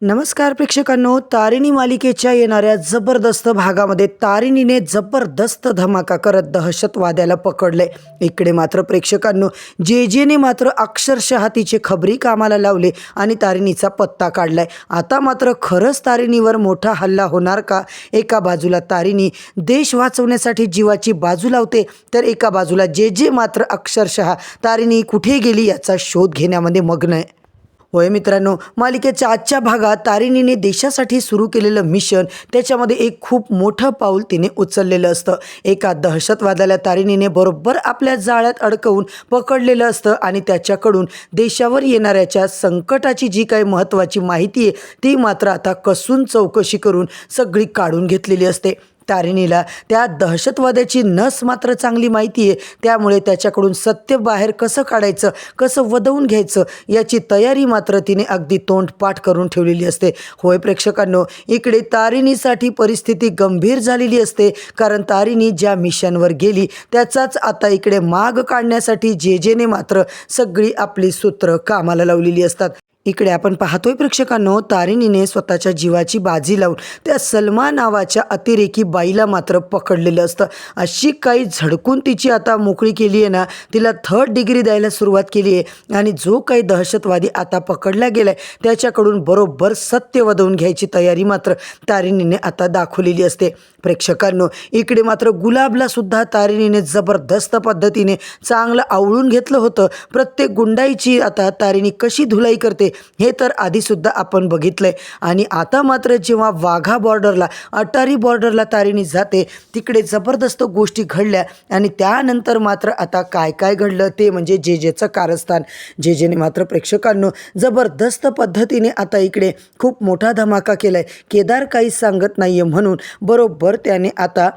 नमस्कार प्रेक्षकांनो, तारिणी मालिकेच्या येणाऱ्या जबरदस्त भागामध्ये तारिणीने जबरदस्त धमाका करत दहशतवाद्याला पकडले। इकडे मात्र प्रेक्षकांनो, जेजेने मात्र अक्षरशः तिचे खबरी कामाला लावले आणि तारिणीचा पत्ता काढलाय। आता मात्र खरंच तारिणीवर मोठा हल्ला होणार का? एका बाजूला तारिणी देश वाचवण्यासाठी जीवाची बाजू लावते, तर एका बाजूला जेजे मात्र अक्षरशः तारिणी कुठे गेली याचा शोध घेण्यामध्ये मग्न आहे। होय मित्रांनो, मालिकेच्या आजच्या भागात तारिणीने देशासाठी सुरू केलेलं मिशन, त्याच्यामध्ये एक खूप मोठं पाऊल तिने उचललेलं असतं। एका दहशतवाद्याला तारिणीने बरोबर आपल्या जाळ्यात अडकवून पकडलेलं असतं आणि त्याच्याकडून देशावर येणाऱ्याच्या संकटाची जी काही महत्त्वाची माहिती आहे ती मात्र आता कसून चौकशी करून सगळी काढून घेतलेली असते। तारिणीला त्या दहशतवाद्याची नस मात्र चांगली माहिती आहे, त्यामुळे त्याच्याकडून सत्य बाहेर कसं काढायचं, कसं वदवून घ्यायचं याची तयारी मात्र तिने अगदी तोंडपाठ करून ठेवलेली असते। होय प्रेक्षकांनो, इकडे तारिणीसाठी परिस्थिती गंभीर झालेली असते, कारण तारिणी ज्या मिशनवर गेली त्याचाच आता इकडे माग काढण्यासाठी जेजेने मात्र सगळी आपली सूत्र कामाला लावलेली असतात। इकडे आपण पाहतोय प्रेक्षकांनो, तारिणीने स्वतःच्या जीवाची बाजी लावून त्या सलमा नावाच्या अतिरेकी बाईला मात्र पकडलेलं असतं। अशी काही झडकून तिची आता मोकळी केली आहे ना, तिला 3rd डिग्री द्यायला सुरुवात केली आहे आणि जो काही दहशतवादी आता पकडला गेलाय त्याच्याकडून बरोबर सत्य वदवून घ्यायची तयारी मात्र तारिणीने आता दाखवलेली असते। प्रेक्षकांनो, इकडे मात्र गुलाबला सुद्धा तारिणीने जबरदस्त पद्धतीने चांगलं आवळून घेतलं होतं। प्रत्येक गुंडाईची आता तारिणी कशी धुलाई करते हे तर आधीसुद्धा आपण बघितलंय आणि आता मात्र जेव्हा वाघा बॉर्डरला, अटारी बॉर्डरला तारिणी जाते तिकडे जबरदस्त गोष्टी घडल्या आणि त्यानंतर मात्र आता काय काय घडलं ते म्हणजे जेजेचं कारस्थान। जेजेने मात्र प्रेक्षकांनो जबरदस्त पद्धतीने आता इकडे खूप मोठा धमाका केलाय। केदार काही सांगत नाहीये म्हणून बरोबर त्याने आता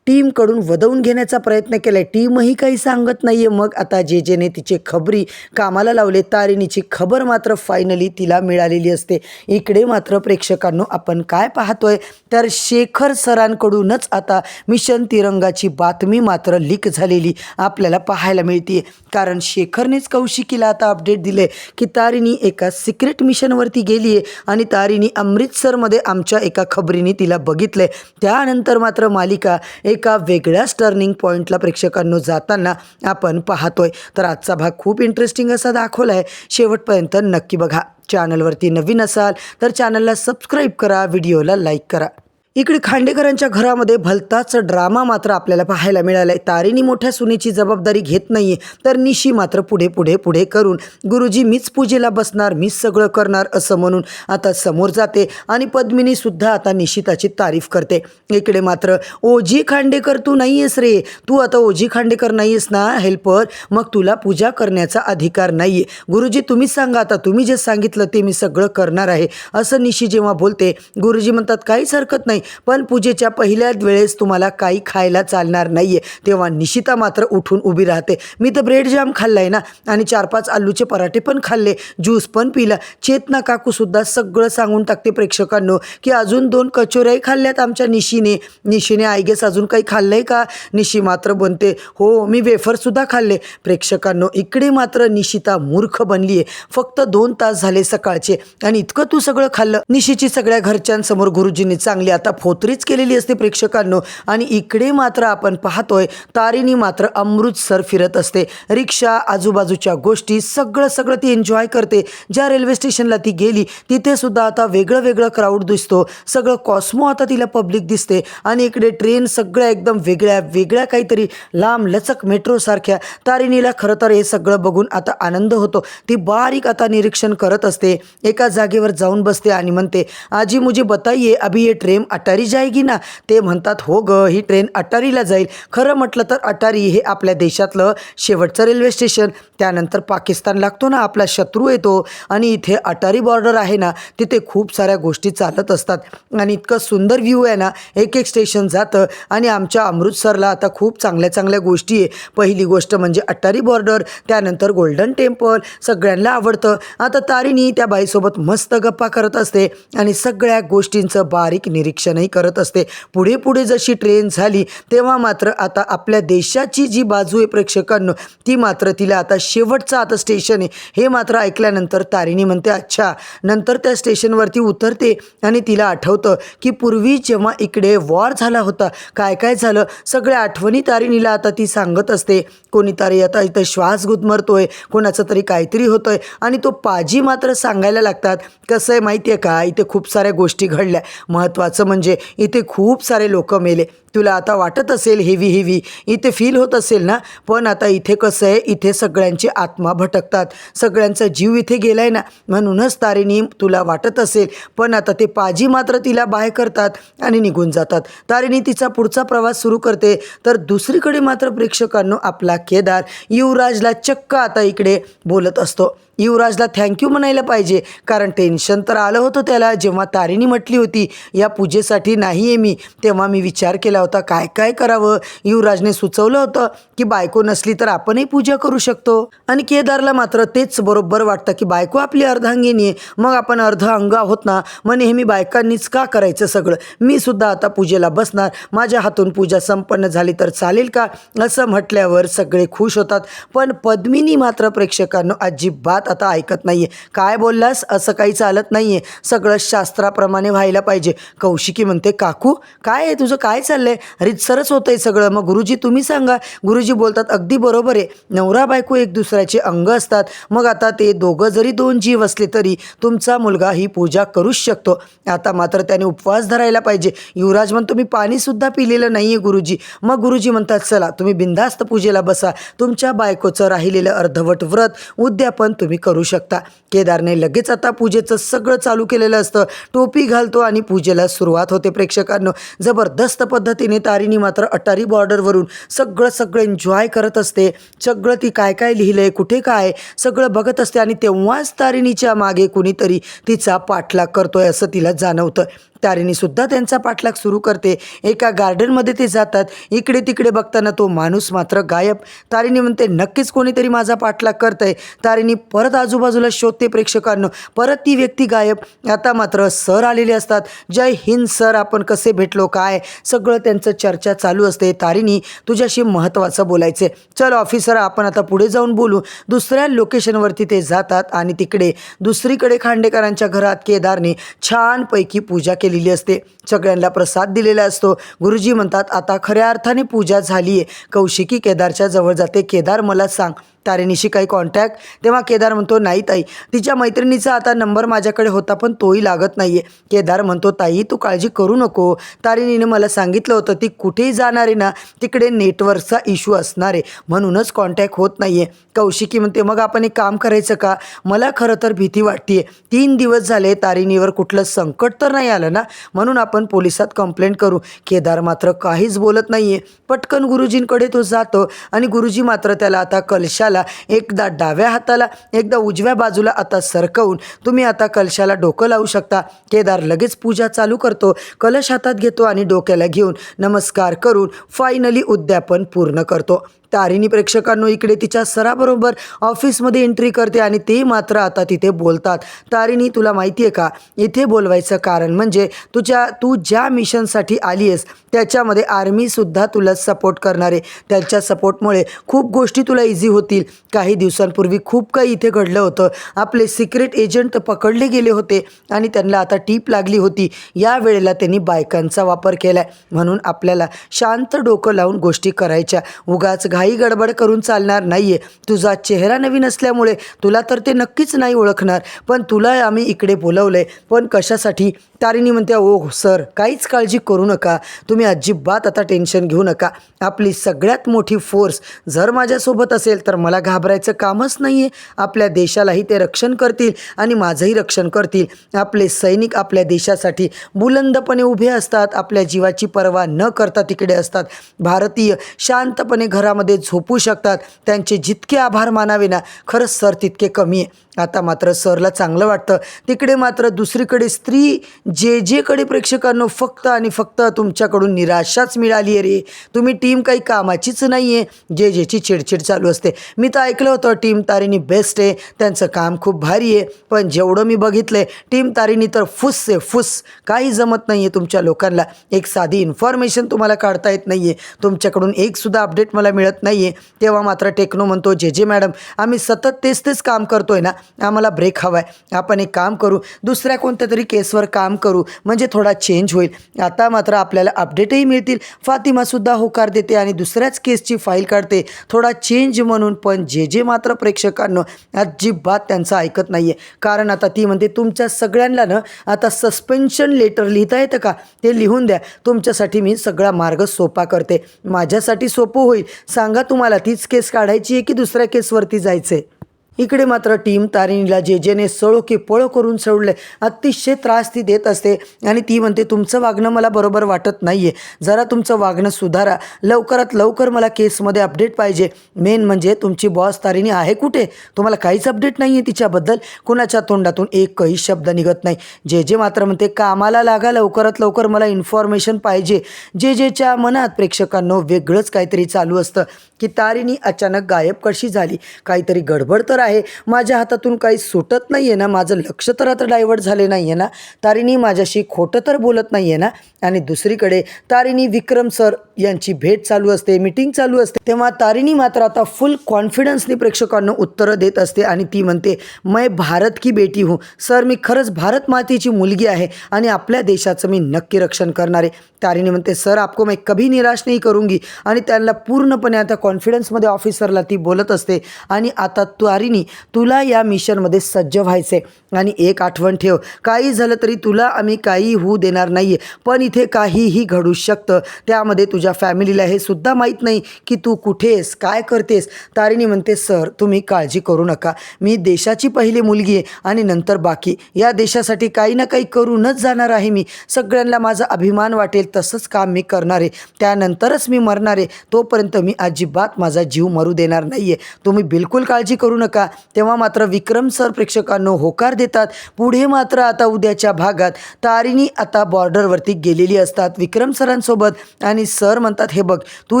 टीमकडून वदवून घेण्याचा प्रयत्न केला आहे। टीमही काही सांगत नाही आहे, मग आता जेजेने तिचे खबरी कामाला लावले। तारिणीची खबर मात्र फायनली तिला मिळालेली असते। इकडे मात्र प्रेक्षकांनो आपण काय पाहतोय तर शेखर सरांकडूनच आता मिशन तिरंगाची बातमी मात्र लीक झालेली आपल्याला पाहायला मिळते, कारण शेखरनेच कौशिकीला आता अपडेट दिले की तारिणी एका सिक्रेट मिशनवरती गेली आहे आणि तारिणी अमृतसरमध्ये आमच्या एका खबरीने तिला बघितले। त्यानंतर मात्र मालिका एका वेगळ्याच टर्निंग पॉईंटला प्रेक्षकांनो जाताना आपण पाहतोय। तर आजचा भाग खूप इंटरेस्टिंग असा दाखवला आहे, शेवटपर्यंत नक्की बघा। चॅनलवरती नवीन असाल तर चॅनलला सबस्क्राईब करा, व्हिडिओला लाईक करा। इकडे खांडेकरांच्या घरामध्ये भलताच ड्रामा मात्र आपल्याला पाहायला मिळालाय। तारिणी मोठ्या सुनेची जबाबदारी घेत नाहीये, तर निशी मात्र पुढे पुढे पुढे करून गुरुजी मीच पूजेला बसणार, मीच सगळं करणार असं म्हणून आता समोर जाते आणि पद्मिनी सुद्धा आता निशिताची तारीफ करते। इकडे मात्र ओजी खांडेकर तू नाही आहेस रे, तू आता ओजी खांडेकर नाही आहेस ना हेल्पर, मग तुला पूजा करण्याचा अधिकार नाहीये। गुरुजी तुम्हीच सांगा, आता तुम्ही जे सांगितलं ते मी सगळं करणार आहे असं निशी जेव्हा बोलते, गुरुजी म्हणतात काहीच हरकत नाही, पण पूजेच्या पहिल्या वेळेस तुम्हाला काही खायला चालणार नाहीये। तेव्हा निशिता मात्र उठून उभी राहते, मी तर ब्रेड जाम खाल्लाय ना आणि 4-5 आलूचे पराठे पण खाल्ले, ज्यूस पण पिला। चेतना काकू सुद्धा सगळं सांगून टाकते प्रेक्षकांनो की अजून 2 कचोऱ्याही खाल्ल्यात आमच्या निशीने आय गेस अजून काही खाल्लंय का? निशी मात्र बनते हो मी वेफर सुद्धा खाल्ले। प्रेक्षकांनो, इकडे मात्र निशिता मूर्ख बनली आहे। फक्त 2 तास झाले सकाळचे आणि इतकं तू सगळं खाल्लं? निशीची सगळ्या घरच्यांसमोर गुरुजींनी चांगली आता फोत्रीच केलेली असते प्रेक्षकांनो। आणि इकडे मात्र आपण पाहतोय तारिणी मात्र अमृतसर फिरत असते, रिक्षा, आजूबाजूच्या गोष्टी सगळं ती एन्जॉय करते। ज्या रेल्वे स्टेशनला ती गेली तिथे सुद्धा आता वेगळं क्राऊड दिसतो, सगळं कॉस्मो आता तिला पब्लिक दिसते आणि इकडे ट्रेन सगळ्या एकदम वेगळ्या काहीतरी लांब लचक मेट्रो सारख्या। तारिणीला खरं तर हे सगळं बघून आता आनंद होतो, ती बारीक आता निरीक्षण करत असते। एका जागेवर जाऊन बसते आणि म्हणते आजी मुझे बताइए अभी ये ट्रेन अटारी जाएगी ना? ते म्हणतात हो ग, ही ट्रेन अटारीला जाईल। खरं म्हटलं तर अटारी हे आपल्या देशातलं शेवटचं रेल्वे स्टेशन, त्यानंतर पाकिस्तान लागतो ना, आपला शत्रू येतो आणि इथे अटारी बॉर्डर आहे ना, तिथे खूप साऱ्या गोष्टी चालत असतात आणि इतकं सुंदर व्ह्यू आहे ना, एक स्टेशन जातं आणि आमच्या अमृतसरला आता खूप चांगल्या गोष्टी आहे। पहिली गोष्ट म्हणजे अटारी बॉर्डर, त्यानंतर गोल्डन टेम्पल, सगळ्यांना आवडतं। आता तारिणी त्या बाईसोबत मस्त गप्पा करत असते आणि सगळ्या गोष्टींचं बारीक निरीक्षण दर्शनही करत असते. पुढे पुढे जशी ट्रेन झाली तेव्हा मात्र आता आपल्या देशाची जी बाजू आहे प्रेक्षकांनो, ती मात्र तिला आता शेवटचं आता स्टेशन आहे हे मात्र ऐकल्यानंतर तारिणी म्हणते अच्छा. नंतर त्या स्टेशनवरती उतरते आणि तिला आठवतं की पूर्वी जेव्हा इकडे वॉर झाला होता, काय काय झालं सगळ्या आठवणी तारिणीला आता ती सांगत असते. कोणीतरी आता इथं श्वास गुदमरतोय, कोणाचं तरी काहीतरी होतंय आणि तो पाजी मात्र सांगायला लागतात. कसं आहे माहिती आहे का, इथे खूप साऱ्या गोष्टी घडल्या, महत्त्वाचं म्हणजे इथे खूप सारे लोक मेले. तुला आता वाटत असेल हेवी इथे फील होत असेल ना, पण आता इथे कसं आहे, इथे सगळ्यांची आत्मा भटकतात, सगळ्यांचा जीव इथे गेलाय ना, म्हणूनच तारिणी तुला वाटत असेल. पण आता ते पाजी मात्र तिला बाय करतात आणि निघून जातात. तारिणी तिचा पुढचा प्रवास सुरू करते. तर दुसरीकडे मात्र प्रेक्षकांनो आपला केदार युवराजला चक्क आता इकडे बोलत असतो. युवराजला थँक्यू म्हणायला पाहिजे, कारण टेन्शन तर आलं होतं त्याला. जेव्हा तारिणी म्हटली होती या पूजेसाठी नाही आहे मी, तेव्हा मी विचार केला होता काय काय करावं. युवराजने सुचवलं होतं की बायको नसली तर आपणही पूजा करू शकतो, आणि केदारला मात्र तेच बरोबर वाटतं की बायको आपली अर्धांगिनी आहे, मग आपण अर्ध अंग आहोत ना, मग नेहमी बायकांनीच का करायचं सगळं. मी सुद्धा आता पूजेला बसणार, माझ्या हातून पूजा संपन्न झाली तर चालेल का, असं म्हटल्यावर सगळे खुश होतात. पण पद्मिनी मात्र प्रेक्षकांनो अजिबात आता ऐकत नाहीये. काय बोललास, असं काही चालत नाहीये, सगळं शास्त्राप्रमाणे व्हायला पाहिजे. कौशिकी म्हणते काकू काय आहे तुझं, काय चाललंय, रितसरच होतंय सगळं, मग गुरुजी तुम्ही सांगा. गुरुजी बोलतात अगदी बरोबर आहे, नवरा बायको एक दुसऱ्याचे अंग असतात, मग आता ते दोघं जरी दोन जीव असले तरी तुमचा मुलगा ही पूजा करूच शकतो. आता मात्र त्याने उपवास धरायला पाहिजे. युवराज म्हणतो मी पाणी सुद्धा पिलेलं नाहीये गुरुजी. मग गुरुजी म्हणतात चला तुम्ही बिंदास्त पूजेला बसा, तुमच्या बायकोचं राहिलेलं अर्धवट व्रत उद्यापन तुम्ही करू शकता. केदारने लगेच आता पूजेचं सगळं चालू केलेलं असतं. टोपी घालतो आणि पूजेला सुरुवात होते. प्रेक्षकांनो जबरदस्त पद्धतीने तारिणी मात्र अटारी बॉर्डरवरून सगळं एन्जॉय करत असते. सगळं ती काय काय लिहिलंय, कुठे काय सगळं बघत असते, आणि तेव्हाच तारिणीच्या मागे कुणीतरी तिचा पाठलाग करतोय असं तिला जाणवतं. तारिणीसुद्धा त्यांचा पाठलाग सुरू करते. एका गार्डनमध्ये ते जातात. इकडे तिकडे बघताना तो माणूस मात्र गायब. तारिणी म्हणते नक्कीच कोणीतरी माझा पाठलाग करतंय. तारिणी परत आजूबाजूला शोधते. प्रेक्षकांनो परत ती व्यक्ती गायब. आता मात्र सर आलेले असतात. जय हिंद सर, आपण कसे भेटलो, काय सगळं त्यांचं चर्चा चालू असते. तारिणी तुझ्याशी महत्त्वाचं बोलायचे, चल ऑफिसर आपण आता पुढे जाऊन बोलू. दुसऱ्या लोकेशनवरती ते जातात आणि तिकडे दुसरीकडे खांडेकरांच्या घरात केदारने छानपैकी पूजा केलेली असते. सगळ्यांना प्रसाद दिलेला असतो. गुरुजी म्हणतात आता खऱ्या अर्थाने पूजा झाली आहे. कौशिकी केदारच्या जवळ जाते. केदार मला सांग तारिणीशी काही कॉन्टॅक्ट. तेव्हा केदार म्हणतो नाही ताई, तिच्या मैत्रिणीचा आता नंबर माझ्याकडे होता पण तोही लागत नाही आहे. केदार म्हणतो ताई तू काळजी करू नको, तारिणीने मला सांगितलं होतं ती कुठेही जाणार आहे ना तिकडे नेटवर्कचा इश्यू असणार आहे, म्हणूनच कॉन्टॅक्ट होत नाही आहे. कौशिकी म्हणते मग आपण एक काम करायचं का, मला खरं तर भीती वाटते. 3 दिवस झाले तारिणीवर कुठलं संकट तर नाही आलं ना, म्हणून आपण पोलिसात कंप्लेंट करू. केदार मात्र काहीच बोलत नाही आहे. पटकन गुरुजींकडे तो जातो आणि गुरुजी मात्र त्याला आता कलशाला एकदा डाव्या हाताला एकदा उजव्या बाजूला आता सरकवून तुम्ही आता कलशाला डोकं लावू शकता. केदार लगेच पूजा चालू करतो. कलश हातात घेतो आणि डोक्याला घेऊन नमस्कार करून फायनली उद्यापन पूर्ण करतो. तारिणी प्रेक्षकांनो इकडे तिच्या सराबरोबर ऑफिसमध्ये एंट्री करते आणि ते मात्र आता तिथे बोलतात. तारिणी तुला माहिती आहे का, इथे बोलवायचं कारण म्हणजे तू ज्या मिशनसाठी आली आहेस त्याच्यामध्ये आर्मीसुद्धा तुला सपोर्ट करणार आहे. त्यांच्या सपोर्टमुळे खूप गोष्टी तुला इझी होतील. काही दिवसांपूर्वी खूप काही इथे घडलं होतं. आपले सिक्रेट एजंट पकडले गेले होते आणि त्यांना आता टीप लागली होती. या वेळेला त्यांनी बायकांचा वापर केला आहे, म्हणून आपल्याला शांत डोकं लावून गोष्टी करायच्या. उगाच घाई गडबड करून चालणार नाहीये. तुझा चेहरा नवीन असल्यामुळे तुला तर ते नक्कीच नाही ओळखणार, पण तुला आम्ही इकडे बोलवलंय. पण कशासाठी? तारिणी म्हणते ओह सर काहीच काळजी करू नका, तुम्ही अजिबात आता टेन्शन घेऊ नका. आपली सगळ्यात मोठी फोर्स जर माझ्यासोबत असेल तर मला घाबरायचं कामच नाही आहे. आपल्या देशालाही ते रक्षण करतील आणि माझंही रक्षण करतील. आपले सैनिक आपल्या देशासाठी बुलंदपणे उभे असतात, आपल्या जीवाची पर्वा न करता तिकडे असतात. भारतीय शांतपणे घरामध्ये घरामध्ये झोपू शकतात. त्यांचे जितके आभार मानावे ना, खरंच सर तितके कमी आहे. आता मात्र सरला चांगलं वाटतं. तिकडे मात्र दुसरीकडे स्त्री जेकडे प्रेक्षकांनो फक्त आणि फक्त तुमच्याकडून निराशाच मिळाली आहे रे. तुम्ही टीम काही कामाचीच नाही आहे. जेची चिडचिड चालू असते. मी तर ऐकलं होतं टीम तारिणी बेस्ट आहे, त्यांचं काम खूप भारी आहे, पण जेवढं मी बघितलं आहे टीम तारिणी तर फुस आहे फुस. काही जमत नाही आहे तुमच्या लोकांना. एक साधी इन्फॉर्मेशन तुम्हाला काढता येत नाही आहे. तुमच्याकडून एकसुद्धा अपडेट मला मिळत नाही आहे. तेव्हा मात्र टेक्नो म्हणतो जे मॅडम आम्ही सतत तेच काम करतोय ना, आम्हाला ब्रेक हवा आहे. आपण एक काम करू, दुसऱ्या कोणत्या तरी केसवर काम करू, म्हणजे थोडा चेंज होईल. आता मात्र आपल्याला अपडेटही मिळतील. फातिमासुद्धा होकार देते आणि दुसऱ्याच केसची फाईल काढते थोडा चेंज म्हणून. पण जे मात्र प्रेक्षकांनो अजिबात त्यांचं ऐकत नाही आहे. कारण आता ती म्हणते तुमच्या सगळ्यांना ना आता सस्पेन्शन लेटर लिहिता येतं का, ते लिहून द्या. तुमच्यासाठी मी सगळा मार्ग सोपा करते. माझ्यासाठी सोपं होईल. सांगा तुम्हाला तीच केस काढायची आहे की दुसऱ्या केसवरती जायचं आहे. इकडे मात्र टीम तारिणीला जेने सळो की पळो करून सोडले. अतिशय त्रास ती देत असते आणि ती म्हणते तुमचं वागणं मला बरोबर वाटत नाही आहे. जरा तुमचं वागणं सुधारा. लवकरात लवकर मला केसमध्ये अपडेट पाहिजे. मेन म्हणजे तुमची बॉस तारिणी आहे कुठे? तुम्हाला काहीच अपडेट नाही आहे तिच्याबद्दल. कुणाच्या तोंडातून एकही शब्द निघत नाही. जे मात्र म्हणते कामाला लागा, लवकरात लवकर मला इन्फॉर्मेशन पाहिजे. जेच्या मनात प्रेक्षकांनो वेगळंच काहीतरी चालू असतं की तारिणी अचानक गायब कशी झाली. काहीतरी गडबड तर आहे. माझ्या हातातून काही सुटत नाही आहे ना, माझं लक्ष तर आता डायव्हर्ट झाले नाही आहे ना, तारिणी माझ्याशी खोटं तर बोलत नाही आहे ना. आणि दुसरीकडे तारिणी विक्रम सर यांची भेट चालू असते, मीटिंग चालू असते. तेव्हा तारिणी मात्र आता फुल कॉन्फिडन्सनी प्रेक्षकांना उत्तरं देत असते आणि ती म्हणते मैं भारत की बेटी हूँ. सर मी खरंच भारत मातेची मुलगी आहे आणि आपल्या देशाचं मी नक्की रक्षण करणार आहे. तारिणी म्हणते सर आपको मैं कभी निराश नहीं करूँगी. आणि त्यांना पूर्णपणे आता कॉन्फिडन्समध्ये ऑफिसरला ती बोलत असते. आणि आता तारिणी तुला या मिशनमध्ये सज्ज व्हायचे आणि एक आठवण ठेव, काही झालं तरी तुला आम्ही काही होऊ देणार नाही आहे. पण इथे काहीही घडू शकतं. त्यामध्ये तुझ्या फॅमिलीला हे सुद्धा माहीत नाही की तू कुठे आहेस, काय करतेस. तारिणी म्हणते सर तुम्ही काळजी करू नका. मी देशाची पहिली मुलगी आहे आणि नंतर बाकी. या देशासाठी काही ना काही करूनच जाणार आहे मी. सगळ्यांना माझा अभिमान वाटेल तसंच काम मी करणार आहे. त्यानंतरच मी मरणार आहे. तोपर्यंत मी अजिबात माझा जीव मरू देणार नाही आहे. तुम्ही बिलकुल काळजी करू नका. तेव्हा मात्र विक्रम सर प्रेक्षकांनो होकार देतात. पुढे मात्र आता उद्याच्या भागात तारिणी आता बॉर्डरवरती गेलेली असतात विक्रम सरांसोबत आणि सर म्हणतात हे बघ तू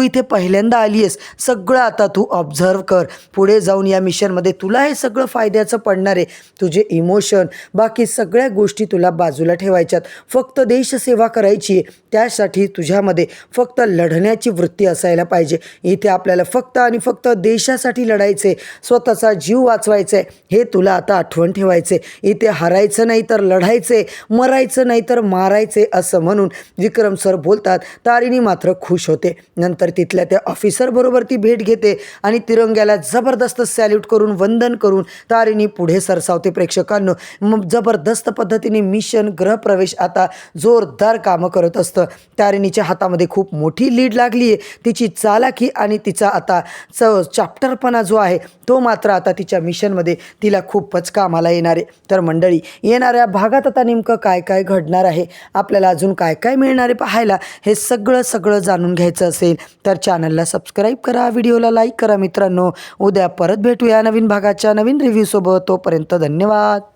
इथे पहिल्यांदा आली आहेस, सगळं आता तू ऑब्झर्व कर. पुढे जाऊन या मिशनमध्ये तुला हे सगळं फायद्याचं पडणार आहे. तुझे इमोशन बाकी सगळ्या गोष्टी तुला बाजूला ठेवायच्यात. फक्त देशसेवा करायची आहे. त्यासाठी तुझ्यामध्ये फक्त लढण्याची वृत्ती असायला पाहिजे. इथे आपल्याला फक्त आणि फक्त देशासाठी लढायचे, स्वतःचा जीव वाचवायचा आहे. हे तुला आता आठवण ठेवायचे. इथे हरायचं नाही तर लढायचे, मरायचं नाही तर मारायचे असं म्हणून विक्रम सर बोलतात. तारिणी मात्र खुश होते. नंतर तिथल्या त्या ऑफिसरबरोबर ती भेट घेते आणि तिरंग्याला जबरदस्त सॅल्यूट करून वंदन करून तारिणी पुढे सरसावते. प्रेक्षकांनो मग जबरदस्त पद्धतीने मिशन गृहप्रवेश आता जोरदार कामं करत असतं. तारिणीच्या हातामध्ये खूप मोठी लीड लागली आहे. तिची चालाकी आणि तिचा आता चॅप्टरपणा जो आहे तो मात्र आता तिच्या मिशनमध्ये तिला खूपच कामाला येणार आहे. तर मंडळी येणाऱ्या भागात आता नेमकं काय काय घडणार आहे, आपल्याला अजून काय काय मिळणार आहे पाहायला, हे सगळं जाणून घ्यायचं असेल तर चॅनलला सबस्क्राईब करा, व्हिडिओला लाईक करा. मित्रांनो उद्या परत भेटूया नवीन भागाच्या नवीन रिव्ह्यूसोबत. तोपर्यंत धन्यवाद.